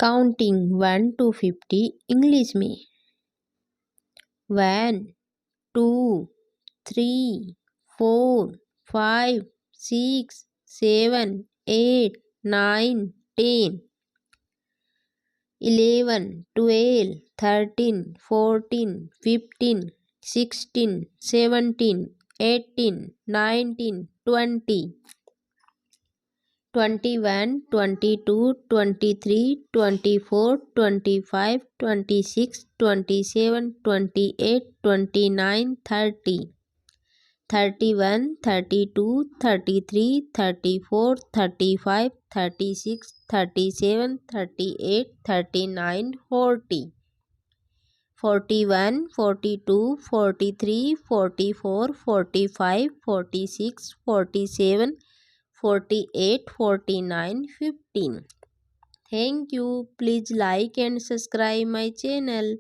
Counting 1 to 50 English में 1 2 3 4 5 6 7 8 9 10 11 12 13 14 15 16 17 18 19 20 21 22 23 24 25 26 27 28 29 30 31 32 33 34 35 36 37 38 39 40 41 42 43 44 45 46 47 48 49 15. Thank you. Please like and subscribe my channel.